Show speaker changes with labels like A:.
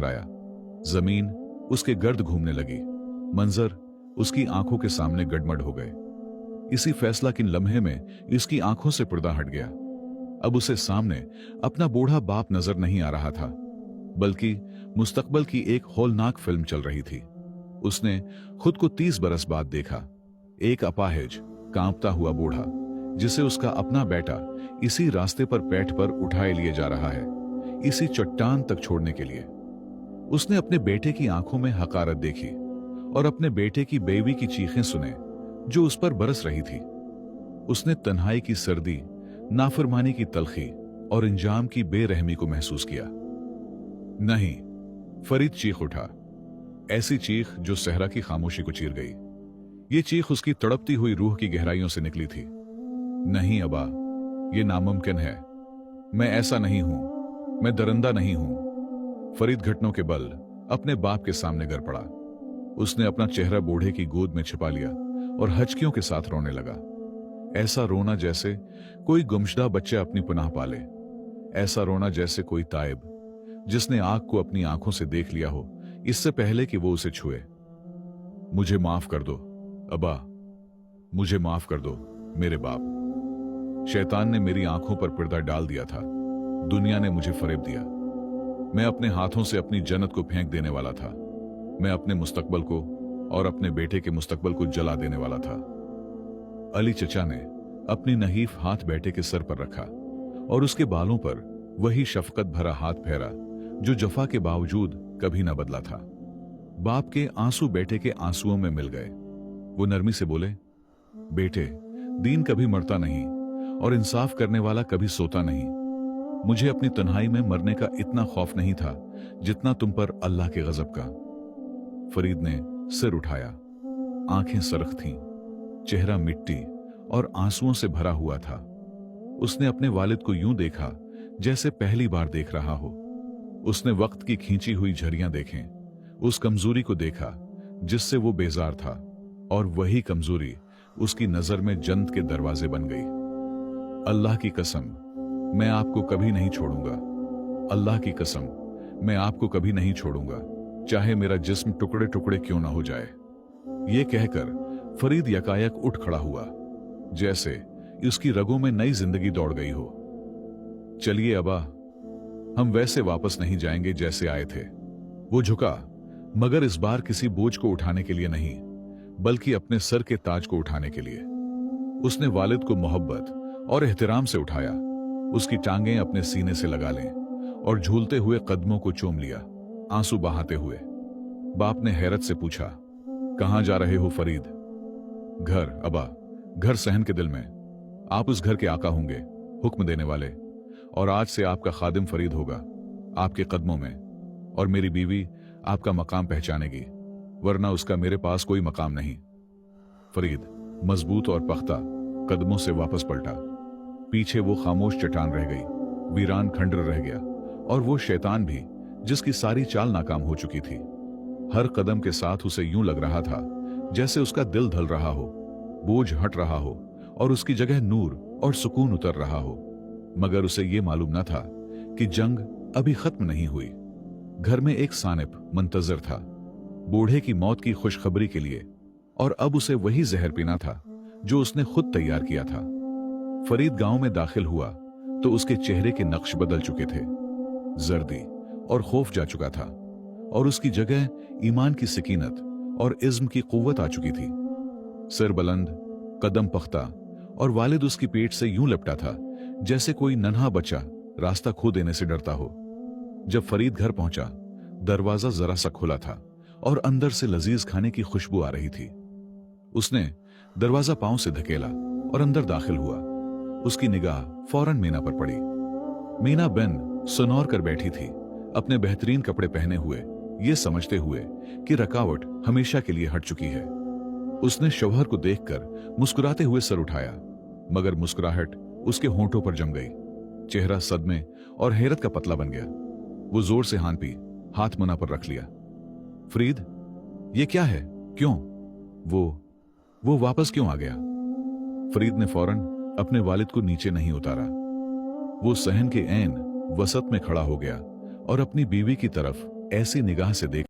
A: आया। जमीन उसके गर्द घूमने लगी, मंजर उसकी आंखों के सामने गड़मड़ हो गए। इसी फैसला किन लम्हे में इसकी आंखों से पर्दा हट गया। अब उसे सामने अपना बूढ़ा बाप नजर नहीं आ रहा था, बल्कि मुस्तकबल की एक हौलनाक फिल्म चल रही थी। उसने खुद को 30 बरस बाद देखा, एक अपाहिज, कांपता हुआ बूढ़ा, जिसे उसका अपना बेटा इसी रास्ते पर पैठ पर उठाए लिए जा रहा है, इसी चट्टान तक छोड़ने के लिए। उसने अपने बेटे की आंखों में हकारत देखी और अपने बेटे की बेवी की चीखें सुने जो उस पर बरस रही थी। उसने तन्हाई की सर्दी, नाफरमानी की तलखी और इंजाम की बेरहमी को महसूस किया। नहीं, फरीद चीख उठा, ऐसी चीख जो सहरा की खामोशी को चीर गई। ये चीख उसकी तड़पती हुई रूह की गहराइयों से निकली थी। नहीं अबा, ये नामुमकिन है। मैं ऐसा नहीं हूं, मैं दरिंदा नहीं हूं। फरीद घुटनों के बल अपने बाप के सामने गिर पड़ा। उसने अपना चेहरा बूढ़े की गोद में छिपा लिया और हचकियों के साथ रोने लगा। ऐसा रोना जैसे कोई गुमशुदा बच्चा अपनी पनाह पाले, ऐसा रोना जैसे कोई ताइब जिसने आग को अपनी आंखों से देख लिया हो इससे पहले कि वो उसे छुए। मुझे माफ कर दो अबा, मुझे माफ कर दो मेरे बाप। शैतान ने मेरी आंखों पर पर्दा डाल दिया था, दुनिया ने मुझे फरेब दिया। मैं अपने हाथों से अपनी जन्नत को फेंक देने वाला था। मैं अपने मुस्तकबल को और अपने बेटे के मुस्तकबल को जला देने वाला था। अली चचा ने अपनी नहीफ हाथ बेटे के सर पर रखा और उसके बालों पर वही शफकत भरा हाथ फेरा जो जफा के बावजूद कभी न बदला था। बाप के आंसू बेटे के आंसुओं में मिल गए। वो नरमी से बोले, बेटे, दीन कभी मरता नहीं और इंसाफ करने वाला कभी सोता नहीं। मुझे अपनी तन्हाई में मरने का इतना खौफ नहीं था जितना तुम पर अल्लाह के गजब का। फरीद ने सिर उठाया, आंखें सरख थीं, चेहरा मिट्टी और आंसुओं से भरा हुआ था। उसने अपने वालिद को यूं देखा जैसे पहली बार देख रहा हो। उसने वक्त की खींची हुई झरियां देखें, उस कमजोरी को देखा जिससे वो बेजार था, और वही कमजोरी उसकी नजर में जन्नत के दरवाजे बन गई। अल्लाह की कसम, मैं आपको कभी नहीं छोड़ूंगा। अल्लाह की कसम, मैं आपको कभी नहीं छोड़ूंगा, चाहे मेरा जिस्म टुकड़े टुकड़े क्यों ना हो जाए। ये कहकर फरीद यकायक उठ खड़ा हुआ, जैसे उसकी रगों में नई जिंदगी दौड़ गई हो। चलिए अबा, हम वैसे वापस नहीं जाएंगे जैसे आए थे। वो झुका, मगर इस बार किसी बोझ को उठाने के लिए नहीं, बल्कि अपने सर के ताज को उठाने के लिए। उसने वालिद को मोहब्बत और एहतराम से उठाया, उसकी टांगें अपने सीने से लगा लें और झूलते हुए कदमों को चूम लिया, आंसू बहाते हुए। बाप ने हैरत से पूछा, कहां जा रहे हो फरीद? घर अबा, घर सहन के दिल में। आप उस घर के आका होंगे, हुक्म देने वाले, और आज से आपका खादिम फरीद होगा आपके कदमों में, और मेरी बीवी आपका मकाम पहचानेगी, वरना उसका मेरे पास कोई मकाम नहीं। फरीद मजबूत और पख्ता कदमों से वापस पलटा। पीछे वो खामोश चट्टान रह गई, वीरान खंडर रह गया, और वो शैतान भी जिसकी सारी चाल नाकाम हो चुकी थी। हर कदम के साथ उसे यूं लग रहा था जैसे उसका दिल ढल रहा हो, बोझ हट रहा हो और उसकी जगह नूर और सुकून उतर रहा हो। मगर उसे ये मालूम न था कि जंग अभी खत्म नहीं हुई। घर में एक सानिप मुंतजर था, बूढ़े की मौत की खुशखबरी के लिए, और अब उसे वही जहर पीना था जो उसने खुद तैयार किया था। फरीद गांव में दाखिल हुआ तो उसके चेहरे के नक्श बदल चुके थे, जर्दी और खौफ जा चुका था, और उसकी जगह ईमान की सकीनत और इज्म की कुव्वत आ चुकी थी। सिर बुलंद, कदम पख्ता, और वालिद उसकी पेट से यूं लपटा था जैसे कोई नन्हा बच्चा रास्ता खो देने से डरता हो। जब फरीद घर पहुंचा, दरवाजा जरा सा खुला था और अंदर से लजीज खाने की खुशबू आ रही थी। उसने दरवाजा पांव से धकेला और अंदर दाखिल हुआ। उसकी निगाह फौरन मीना पर पड़ी। मीना बिन सुनौर कर बैठी थी, अपने बेहतरीन कपड़े पहने हुए, ये समझते हुए कि रकावट हमेशा के लिए हट चुकी है। उसने शौहर को देखकर मुस्कुराते हुए सर उठाया, मगर मुस्कुराहट उसके होंठों पर जम गई। चेहरा सदमे और हैरत का पतला बन गया। वो जोर से हान पी, हाथ मुना पर रख लिया। फरीद, ये क्या है? क्यों? वो वापस क्यों आ गया? फरीद ने फौरन अपने वालिद को नीचे नहीं उतारा। वो सहन के ऐन वसत में खड़ा हो गया और अपनी बीवी की तरफ ऐसी निगाह से देख